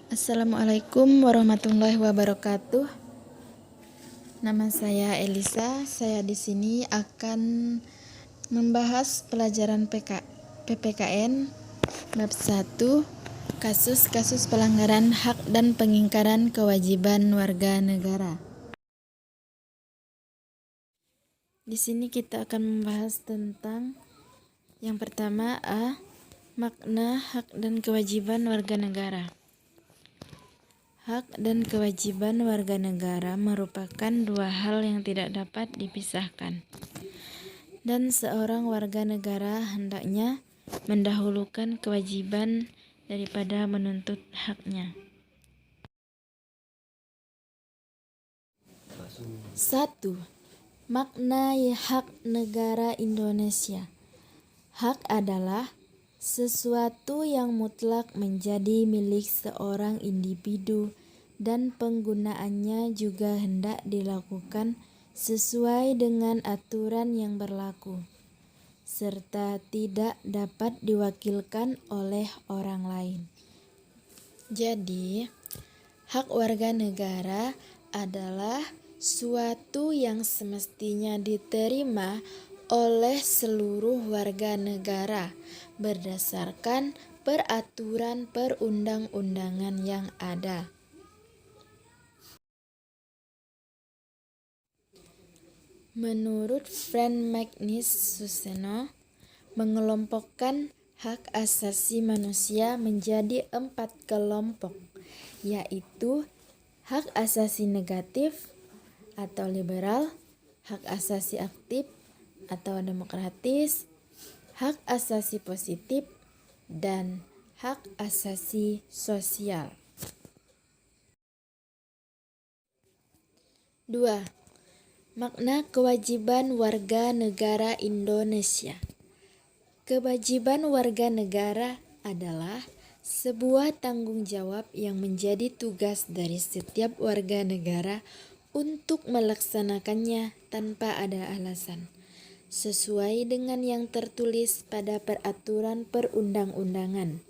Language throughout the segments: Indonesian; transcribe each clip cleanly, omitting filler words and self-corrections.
Assalamualaikum warahmatullahi wabarakatuh. Nama saya Elisa. Saya di sini akan membahas pelajaran PPKN bab 1, kasus-kasus pelanggaran hak dan pengingkaran kewajiban warga negara. Di sini kita akan membahas tentang yang pertama makna hak dan kewajiban warga negara. Hak dan kewajiban warga negara merupakan dua hal yang tidak dapat dipisahkan. Dan seorang warga negara hendaknya mendahulukan kewajiban daripada menuntut haknya. 1. Makna hak negara Indonesia. Hak adalah sesuatu yang mutlak menjadi milik seorang individu dan penggunaannya juga hendak dilakukan sesuai dengan aturan yang berlaku, serta tidak dapat diwakilkan oleh orang lain. Jadi, hak warga negara adalah suatu yang semestinya diterima oleh seluruh warga negara berdasarkan peraturan perundang-undangan yang ada. Menurut Frank Magnus Suseno, mengelompokkan hak asasi manusia menjadi 4 kelompok, yaitu hak asasi negatif atau liberal, hak asasi aktif atau demokratis, hak asasi positif, dan hak asasi sosial. 2. Makna kewajiban warga negara Indonesia. Kewajiban warga negara adalah sebuah tanggung jawab yang menjadi tugas dari setiap warga negara untuk melaksanakannya tanpa ada alasan, sesuai dengan yang tertulis pada peraturan perundang-undangan.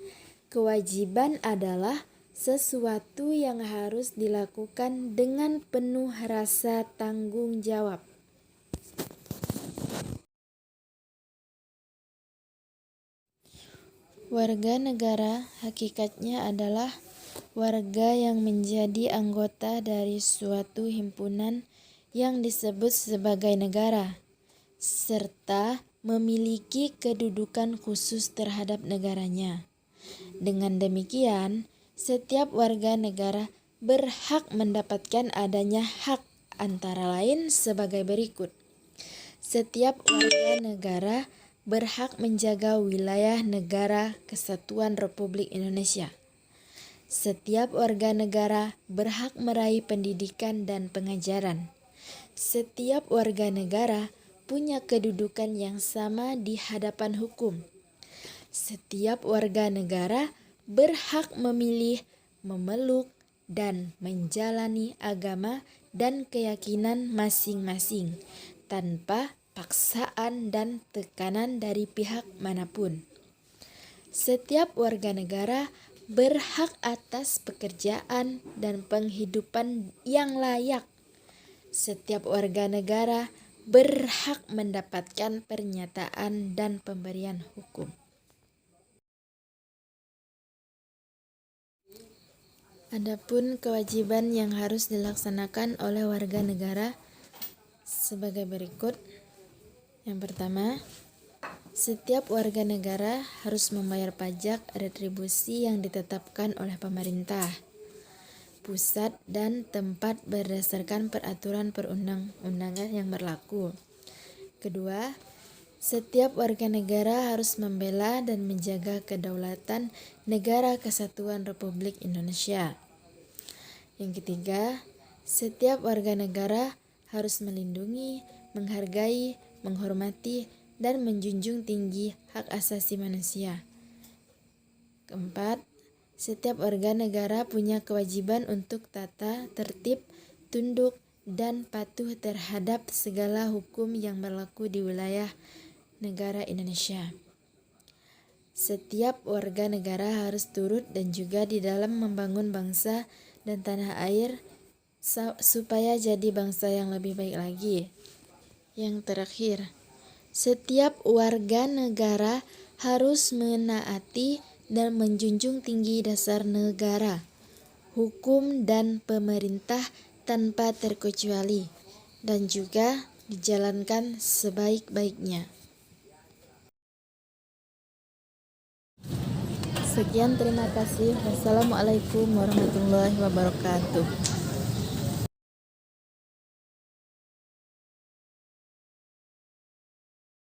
Kewajiban adalah sesuatu yang harus dilakukan dengan penuh rasa tanggung jawab. Warga negara hakikatnya adalah warga yang menjadi anggota dari suatu himpunan yang disebut sebagai negara, serta memiliki kedudukan khusus terhadap negaranya. Dengan demikian, setiap warga negara berhak mendapatkan adanya hak antara lain sebagai berikut. Setiap warga negara berhak menjaga wilayah negara Kesatuan Republik Indonesia. Setiap warga negara berhak meraih pendidikan dan pengajaran. Setiap warga negara punya kedudukan yang sama di hadapan hukum. Setiap warga negara berhak memilih, memeluk, dan menjalani agama dan keyakinan masing-masing tanpa paksaan dan tekanan dari pihak manapun. Setiap warga negara berhak atas pekerjaan dan penghidupan yang layak. Setiap warga negara berhak mendapatkan pernyataan dan pemberian hukum. Adapun kewajiban yang harus dilaksanakan oleh warga negara sebagai berikut. Yang pertama, setiap warga negara harus membayar pajak retribusi yang ditetapkan oleh pemerintah pusat dan tempat berdasarkan peraturan perundang-undangan yang berlaku. Kedua, setiap warga negara harus membela dan menjaga kedaulatan Negara Kesatuan Republik Indonesia. Yang ketiga, setiap warga negara harus melindungi, menghargai, menghormati, dan menjunjung tinggi hak asasi manusia. Keempat, setiap warga negara punya kewajiban untuk tata tertib, tunduk, dan patuh terhadap segala hukum yang berlaku di wilayah negara Indonesia. Setiap warga negara harus turut dan juga di dalam membangun bangsa dan tanah air supaya jadi bangsa yang lebih baik lagi. Yang terakhir, setiap warga negara harus menaati dan menjunjung tinggi dasar negara, hukum dan pemerintah tanpa terkecuali, dan juga dijalankan sebaik-baiknya. Sekian, terima kasih. Wassalamualaikum warahmatullahi wabarakatuh.